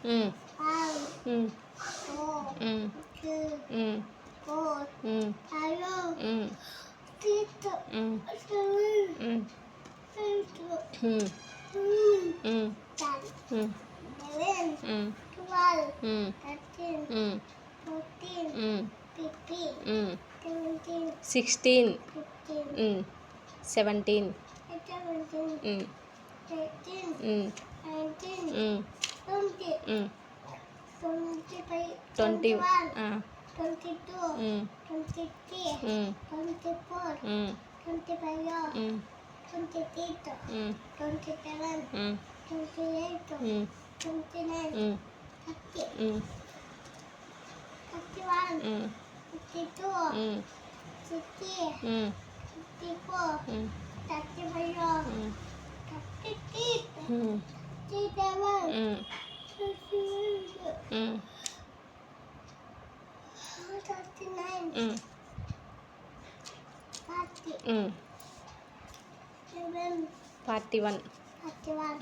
1 2 3 4 16 17 20 22 23 24 25 28 27 28 29 30 31 32 33 34 35 38 37 39 40 41 42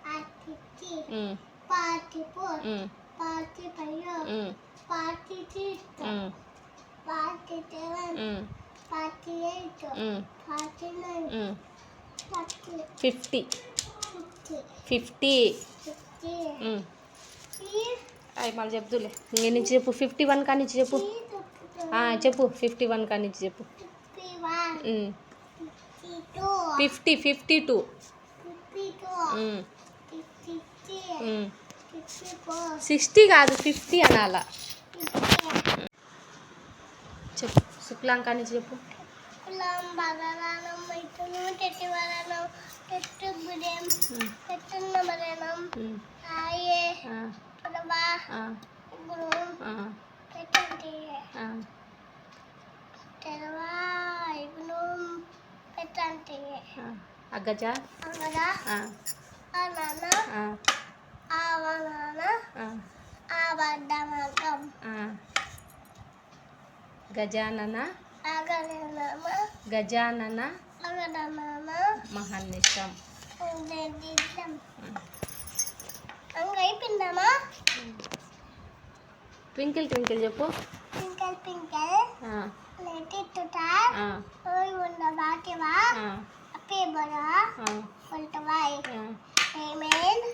43 44 45 46 47 48 49 50 అవి మళ్ళీ చెప్తులే ఇంక నుంచి చెప్పు 51 కాడి నుంచి చెప్పు చెప్పు 51 కాడి నుంచి చెప్పు 50 52 60 కాదు 50 అనాలా చెప్పు శుక్లాం కాడి నుంచి చెప్పు అగ్గజ గజానన గజానన మహర్నిశం అయిపోయిందమ్మా ట్వింకిల్ ట్వింకిల్ చెప్పు ట్వింకిల్ ట్వింకిల్ లిటిల్ స్టార్ ఉన్న బాటివా అప్పే బరా వంటవాయ్ ఏమేన్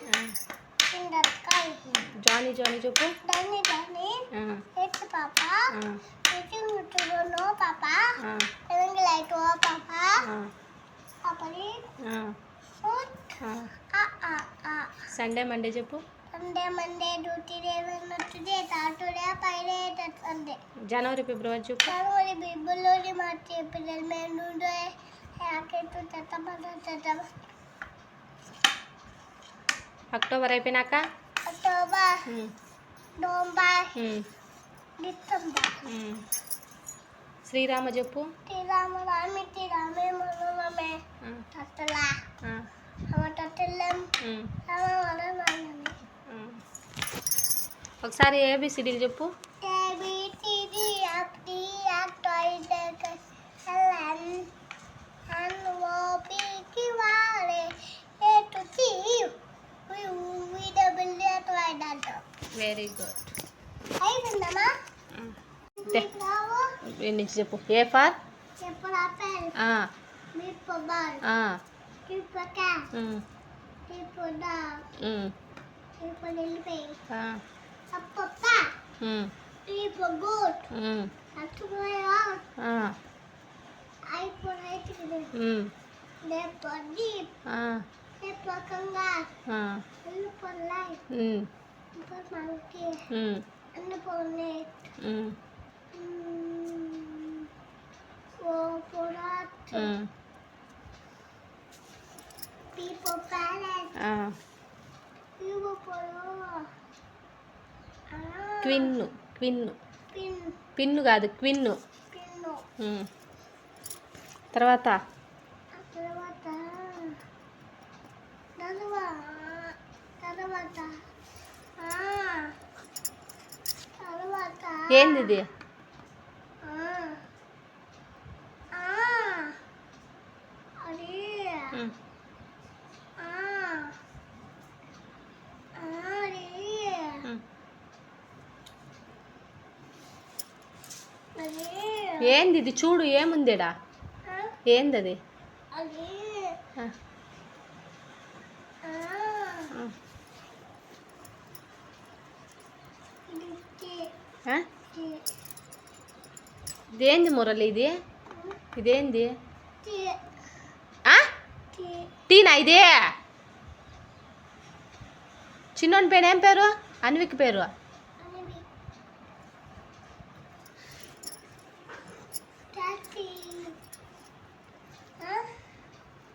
in the sky Johnny Johnny చెప్పు Johnny Johnny it's papa it's no papa ఎవంగ్ లైట్ ఓ పాపా పాపని సండే మండే చెప్పు సండే మండే డ్యూటీ డే Wednesday Saturday Friday Sunday January February చెప్పు January February March April May June July August September October అయిపోయినాక October November December Srirama చెప్పు శ్రీరామ రామే మనోరమే తత్తలా తత్తలం ఒకసారి ఏబిసిడీలు చెప్పు ఏబిసిడి అప్డి వెరీ గుడ్ అయిపోయిందమ్మా నుంచి చెప్పు ఏ ఫర్ చెప్పాలి మీ పొబాల్ టిపకా టిపోడా టిపోలిపే అప్పప్ప టిపోగోట్ అట్టుపోయా అయిపోయితే లేపడి లేపకంగా అల్లుపల్లై మనకి అల్లుపోనే People planet. People polo. క్విన్ను క్విన్ను Pin. Pin కాదు క్విన్ను Pino. తర్వాత తర్వాత ఏంది ఇది అది ఏంది ఇది చూడు ఏముందిడా ఏంది అది అది ఆ, ఆ, ఆ, ఇది ఆ? ఇదేంది మురళి ఇది ఇదేంది ఆ? టీనా ఇదే చిన్నోని పేరు ఏం పేరు అన్విక్ పేరు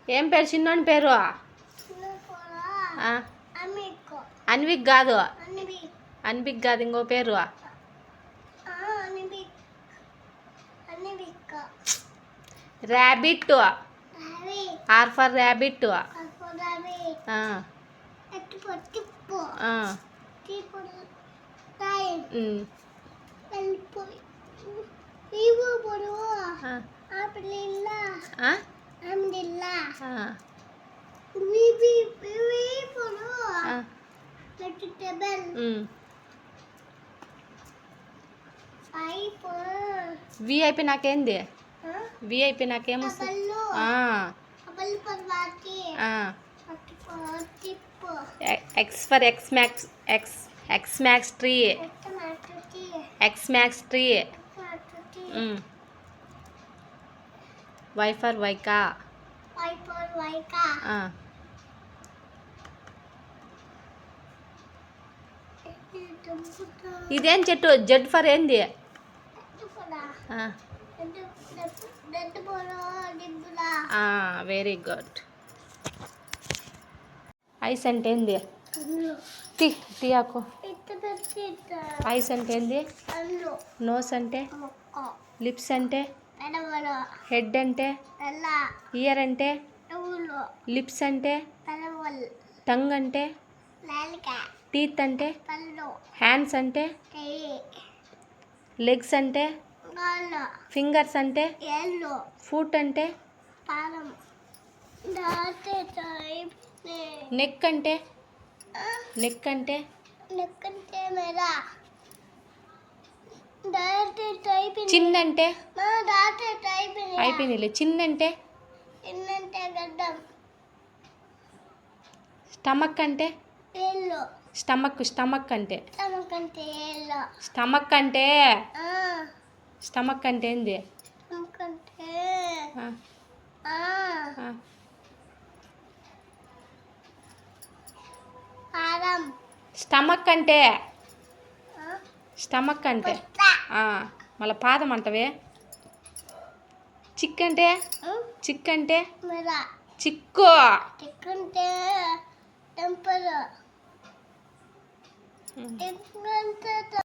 ఏం పేరు చిన్నోని పేరు ఆ, అన్విక్ కాదు అన్విక్ కాదు ఇంకో పేరు rabbit R for rabbit VIP నాకేంది విఐపి నాకేమొస్తుంది X for Xmas Xmas tree Xmas tree Y for వైకా ఇదేం చెట్టు జెడ్ ఫర్ ఏంది వెరీ గుడ్ ఐస్ అంటే ఏంది తీయాకు ఐస్ అంటే ఏంది నోస్ అంటే లిప్స్ అంటే హెడ్ అంటే ఇయర్ అంటే లిప్స్ అంటే టంగ్ అంటే టీత్ అంటే హ్యాండ్స్ అంటే లెగ్స్ అంటే ఫింగర్స్ అంటే ఫుట్ అంటే నెక్ అంటే నెక్ అంటే చిన్ అంటే అయిపోయింది చిన్ అంటే స్టమక్ అంటే స్టమక్ అంటే స్టమక్ అంటే స్టమక్ అంటే ఏంది స్టమక్ అంటే స్టమక్ అంటే మళ్ళీ పాదం అంటవే చిక్ అంటే చిక్ అంటే చిక్కు టెంపర్